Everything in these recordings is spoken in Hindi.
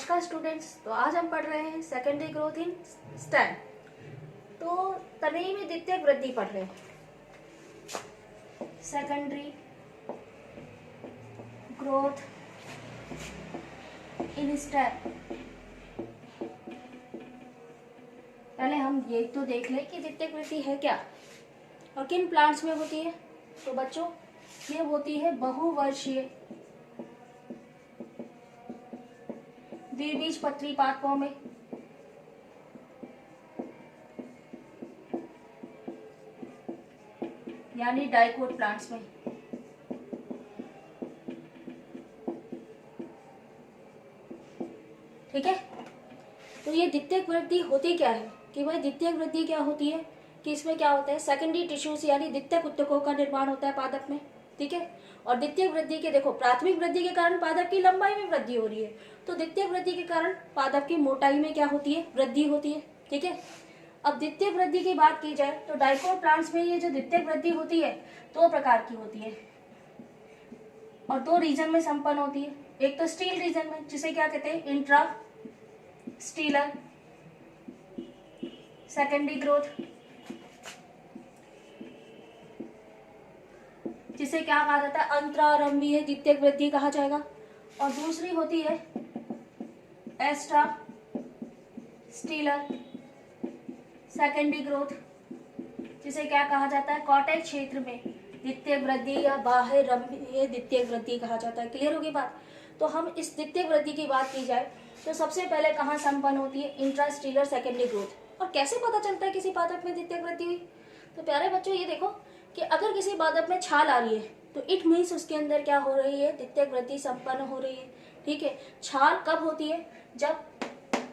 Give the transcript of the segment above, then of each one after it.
नमस्कार स्टूडेंट्स। तो आज हम पढ़ रहे हैं सेकेंडरी ग्रोथ इन स्टेम। तो तनयी में द्वितीयक वृद्धि पढ़ रहे हैं। Secondary growth in stem. पहले हम ये तो देख लें कि द्वितीयक वृद्धि है क्या और किन प्लांट्स में होती है। तो बच्चों ये होती है बहुवर्षीय द्विबीजपत्री पादपों में, यानी डाइकोट प्लांट्स में। ठीक है, तो ये द्वितीयक वृद्धि होती क्या है कि भाई द्वितीयक वृद्धि क्या होती है कि इसमें क्या होता है, सेकेंडरी टिश्यूज यानी द्वितीयक ऊतकों का निर्माण होता है पादप में। ठीक है, और द्वितीयक वृद्धि के देखो प्राथमिक वृद्धि के कारण पादप की लंबाई में वृद्धि हो रही है, तो द्वितीयक वृद्धि के कारण पादप की मोटाई में क्या होती है, वृद्धि होती है। ठीक है, अब द्वितीयक वृद्धि की बात की जाए तो डाइकोट प्लांट्स में ये जो द्वितीयक वृद्धि होती है दो प्रकार की होती है और दो रीजन में संपन्न होती है। एक तो स्टील रीजन में, जिसे क्या कहते हैं, इंट्रा स्टीलर सेकेंडरी ग्रोथ, जिसे क्या कहा जाता है, अंतरारंभीय द्वितीयक वृद्धि कहा जाएगा। और दूसरी होती है एक्स्ट्रा स्टीलर सेकेंडरी ग्रोथ, जिसे क्या कहा जाता है, कॉटेज क्षेत्र में द्वितीयक वृद्धि या बाह्यरंभीय द्वितीयक वृद्धि कहा जाता है। क्लियर होगी बात। तो हम इस द्वितीयक वृद्धि की बात की जाए तो सबसे पहले कहाँ संपन्न होती है, इंट्रास्टीलर सेकेंडरी ग्रोथ। और कैसे पता चलता है किसी पादप में द्वितीयक वृद्धि हुई। तो प्यारे बच्चों ये देखो कि अगर किसी पादप में छाल आ रही है तो इट मीन्स उसके अंदर क्या हो रही है, द्वितीयक वृद्धि संपन्न हो रही है। ठीक है, छाल कब होती है, जब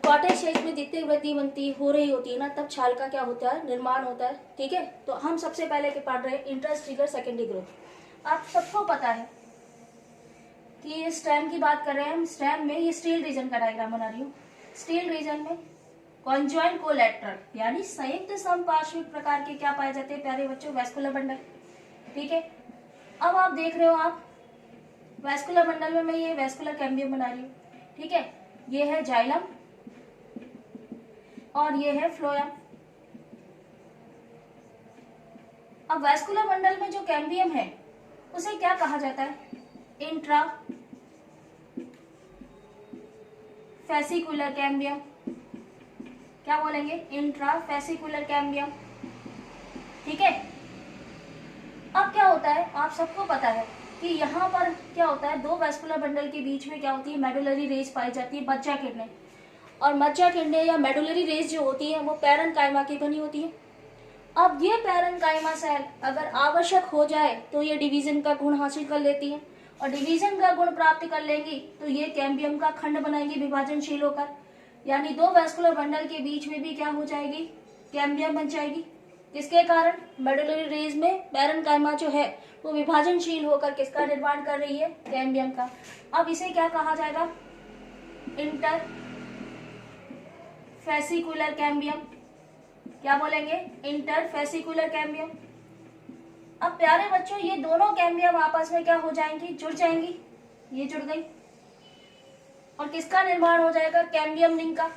कॉटेज स्टेज में द्वितीयक वृद्धि बनती हो रही होती है ना, तब छाल का क्या होता है, निर्माण होता है। ठीक है, तो हम सबसे पहले के पढ़ रहे हैं इंट्रास्टीलर सेकेंडरी ग्रोथ। आप सबको पता है कि ये स्टेम की बात कर रहे हैं हम। स्टेम में ये स्टील रीजन का डायग्राम बना रही हूँ। स्टील रीजन में कॉन्जॉइंट कोलैटरल यानी संयुक्त समपार्श्विक प्रकार के क्या पाए जाते हैं प्यारे बच्चों, वैस्कुलर बंडल। ठीक है, अब आप देख रहे हो आप वैस्कुलर बंडल में मैं ये वैस्कुलर कैम्बियम बना रही हूँ। ठीक है, ये है जाइलम और ये है फ्लोएम। अब वैस्कुलर बंडल में जो कैम्बियम है उसे क्या कहा जाता है, इंट्रा फेसिकुलर कैम्बियम। क्या बोलेंगे, इंट्रा फेसिकुलर कैम्बियम। ठीक है, अब क्या होता है, आप सबको पता है कि यहाँ पर क्या होता है, दो वैस्कुलर बंडल के बीच में क्या होती है, मेडुलरी रेस पाई जाती है, मज्जा किरणें। और मज्जा किरणें या मेडुलरी रेस जो होती है वो पैरेन्काइमा की बनी होती है। अब ये पैरेन्काइमा सेल अगर आवश्यक हो जाए तो ये डिवीजन का गुण हासिल कर लेती है, और डिवीजन का गुण प्राप्त कर लेंगी तो ये कैम्बियम का खंड बनाएंगी विभाजनशील होकर, यानी दो वैस्कुलर बंडल के बीच में भी क्या हो जाएगी, कैम्बियम बन जाएगी। इसके कारण मेडुलरी रेस में पैरेन्काइमा जो है वो विभाजनशील होकर किसका निर्माण कर रही है, कैम्बियम का। अब इसे क्या कहा जाएगा, इंटर फेसिकुलर कैम्बियम। क्या बोलेंगे, इंटर फेसिकुलर कैम्बियम। अब प्यारे बच्चों ये दोनों कैम्बियम आपस में क्या हो जाएंगी, जुड़ जाएंगी। ये जुड़ गई और किसका निर्माण हो जाएगा, कैम्बियम रिंग का।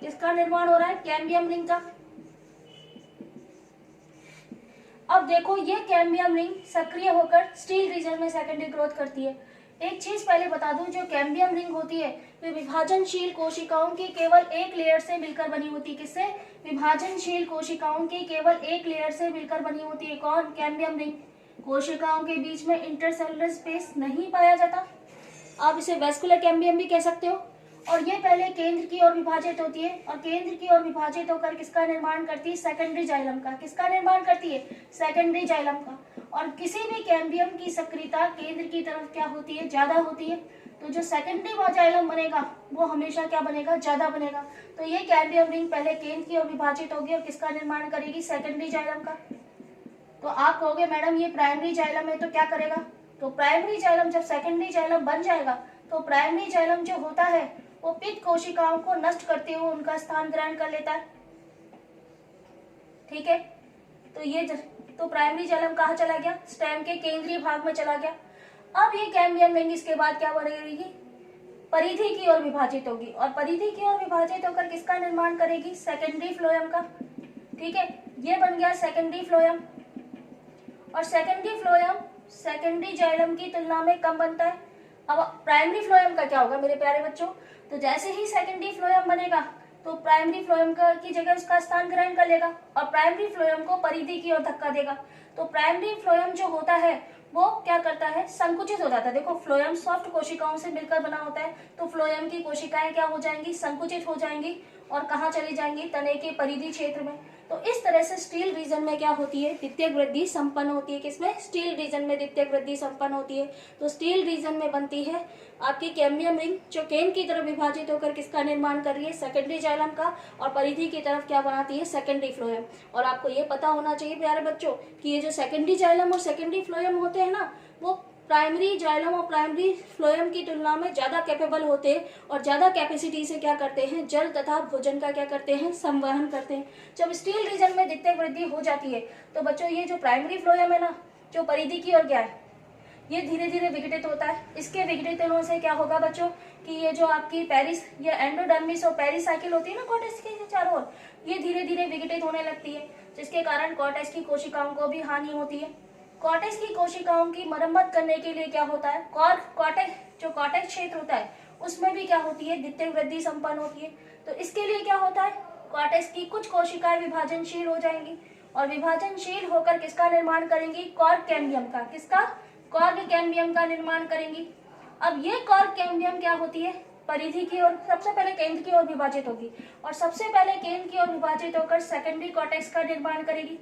किसका निर्माण हो रहा है, कैम्बियम रिंग का। अब देखो ये कैम्बियम रिंग सक्रिय होकर स्टील रीजन में सेकेंडरी ग्रोथ करती है। एक चीज पहले बता दूं, जो कैम्बियम रिंग होती है वे विभाजनशील कोशिकाओं की केवल एक लेयर से मिलकर बनी होती है। किससे, विभाजनशील कोशिकाओं की केवल एक लेयर से मिलकर बनी होती है। कौन, कैम्बियम रिंग। कोशिकाओं के बीच में इंटरसेलुलर स्पेस नहीं पाया जाता। आप इसे वैस्कुलर कैम्बियम भी कह सकते हो। और ये पहले केंद्र की ओर विभाजित होती है और केंद्र की ओर विभाजित होकर किसका निर्माण करती है, सेकेंडरी जाइलम का। किसका निर्माण करती है, सेकेंडरी जाइलम का। और किसी भी कैम्बियम की सक्रियता केंद्र की तरफ क्या होती है, ज्यादा होती है। तो जो सेकेंडरी जाइलम बनेगा वो हमेशा क्या बनेगा, ज्यादा बनेगा। तो ये कैम्बियम रिंग पहले केंद्र की ओर विभाजित होगी और किसका निर्माण करेगी, सेकेंडरी जाइलम का। तो आप कहोगे मैडम ये प्राइमरी जाइलम है तो क्या करेगा, तो प्राइमरी जाइलम जब सेकेंडरी जाइलम बन जाएगा तो प्राइमरी जाइलम जो होता है वो पित्त कोशिकाओं को नष्ट करते हुए उनका स्थान ग्रहण कर लेता है। ठीक है, तो ये तो प्राइमरी जाइलम कहाँ चला गया, स्टेम के केंद्रीय भाग में चला गया। अब ये कैम्बियम रिंग इसके बाद क्या बनेगी, परिधि की ओर विभाजित होगी और परिधि की ओर विभाजित होकर किसका निर्माण करेगी? सेकेंडरी फ्लोएम का। ठीक है, ये बन गया सेकेंडरी फ्लोएम। और सेकेंडरी फ्लोएम सेकेंडरी जाइलम की तुलना में कम बनता है। अब प्राइमरी फ्लोएम का क्या होगा मेरे प्यारे बच्चों? तो जैसे ही सेकेंडरी फ्लोएम बनेगा तो प्राइमरी फ्लोएम की जगह उसका स्थान ग्रहण कर लेगा और प्राइमरी फ्लोएम को परिधि की ओर धक्का देगा। तो प्राइमरी फ्लोएम जो होता है वो क्या करता है? संकुचित हो जाता है। देखो, फ्लोएम सॉफ्ट कोशिकाओं से मिलकर बना होता है, तो फ्लोएम की कोशिकाएं क्या हो जाएंगी? संकुचित हो जाएंगी और कहाँ चली जाएंगी? तने के परिधि क्षेत्र में। तो इस तरह से स्टील रीजन में क्या होती है? द्वितीयक वृद्धि संपन्न होती है। किसमें? स्टील रीजन में द्वितीयक वृद्धि संपन्न होती है। तो स्टील रीजन में बनती है आपकी कैम्बियम रिंग, जो केन की तरफ विभाजित होकर किसका निर्माण कर रही है? सेकेंडरी जाइलम का। और परिधि की तरफ क्या बनाती है? Secondary phloem. और आपको ये पता होना चाहिए प्यारे बच्चों कि ये जो सेकेंडरी जाइलम और सेकेंडरी फ्लोएम होते हैं ना, वो प्राइमरी जाइलम और प्राइमरी फ्लोएम की तुलना में ज्यादा कैपेबल होते हैं और ज्यादा कैपेसिटी से क्या करते हैं? जल तथा भोजन का क्या करते हैं? संवहन करते हैं। जब स्टील रीजन में द्वितीयक वृद्धि हो जाती है तो बच्चों ये जो प्राइमरी फ्लोएम है ना, जो परिधि की ओर गया है, ये धीरे धीरे विघटित होता है। इसके विघटित होने से क्या होगा बच्चों कि ये जो आपकी पेरिस या एंडोडर्मिस और पेरिसाइकिल होती है ना कॉर्टेक्स के चारों ओर, ये धीरे धीरे विघटित होने लगती है, जिसके कारण कॉर्टेक्स की कोशिकाओं को भी हानि होती है। कॉर्टेक्स की कोशिकाओं की मरम्मत करने के लिए क्या होता है? जो कॉर्टेक्स क्षेत्र होता है उसमें भी क्या होती है? द्वितीयक वृद्धि संपन्न होती है। तो इसके लिए क्या होता है? कॉर्टेक्स की कुछ कोशिकाएं विभाजनशील हो जाएंगी और विभाजनशील होकर किसका निर्माण करेंगी? कॉर्क कैम्बियम का। किसका? कॉर्क कैम्बियम का निर्माण करेंगी। अब ये कॉर्क कैम्बियम क्या होती है? परिधि की ओर सबसे पहले केंद्र की ओर विभाजित होगी और सबसे पहले केंद्र की ओर विभाजित होकर सेकेंडरी कॉर्टेक्स का निर्माण करेगी।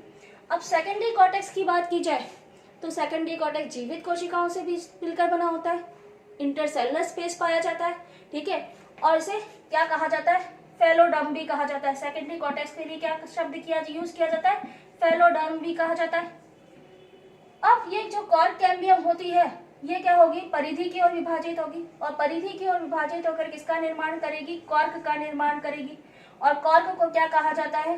अब सेकेंडरी कॉर्टेक्स की बात की जाए तो सेकेंडरी कॉर्टेक्स जीवित कोशिकाओं से भी मिलकर बना होता है, इंटरसेलुलर स्पेस पाया जाता है। ठीक है, और इसे क्या कहा जाता है? फेलोडर्म भी कहा जाता है। सेकेंडरी कॉर्टेक्स के लिए क्या शब्द यूज किया जाता है? फेलोडर्म भी कहा जाता है। अब ये जो कॉर्क कैम्बियम होती है ये क्या होगी? परिधि की ओर विभाजित होगी और परिधि की ओर विभाजित होकर किसका निर्माण करेगी? कॉर्क का निर्माण करेगी। और कॉर्क को क्या कहा जाता है?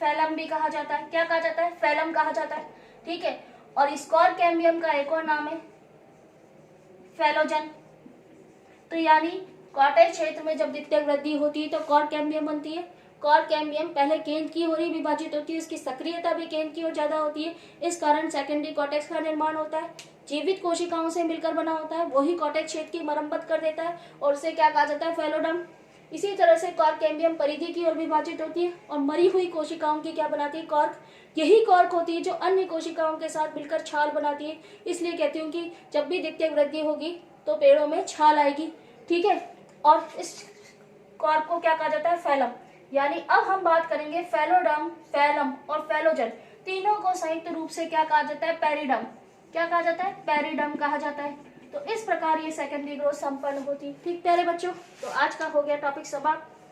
फैलम भी कहा जाता है। क्या कहा जाता है? फैलम कहा जाता है। ठीक है, और इस कॉर्क कैम्बियम का एक और नाम है फैलोजन। तो यानी कॉर्टेक्स क्षेत्र में जब द्वितीयक वृद्धि होती है तो कॉर्क कैम्बियम बनती है। कॉर्क कैम्बियम पहले केंद्र की ओर ही विभाजित होती है, उसकी सक्रियता भी केंद्र की ओर ज्यादा होती है, इस कारण सेकेंडरी कॉर्टेक्स का निर्माण होता है। जीवित कोशिकाओं से मिलकर बना होता है, वही कॉर्टेक्स क्षेत्र की मरम्मत कर देता है और उसे क्या कहा जाता है? फेलोडर्म। इसी तरह से कॉर्क कैम्बियम परिधि की ओर विभाजित होती है और मरी हुई कोशिकाओं की क्या बनाती है? कॉर्क। यही कॉर्क होती है जो अन्य कोशिकाओं के साथ मिलकर छाल बनाती है। इसलिए कहती हूँ कि जब भी द्वितीयक वृद्धि होगी तो पेड़ों में छाल आएगी। ठीक है, और इस कॉर्क को क्या कहा जाता है? फैलम। यानी अब हम बात करेंगे फेलोडर्म, फैलम और फैलोजन, तीनों को संयुक्त रूप से क्या कहा जाता है? पेरिडम। क्या कहा जाता है? पेरिडम कहा जाता है। तो इस प्रकार ये सेकेंडरी ग्रोथ संपन्न होती। ठीक प्यारे बच्चों, तो आज का हो गया टॉपिक समाप्त।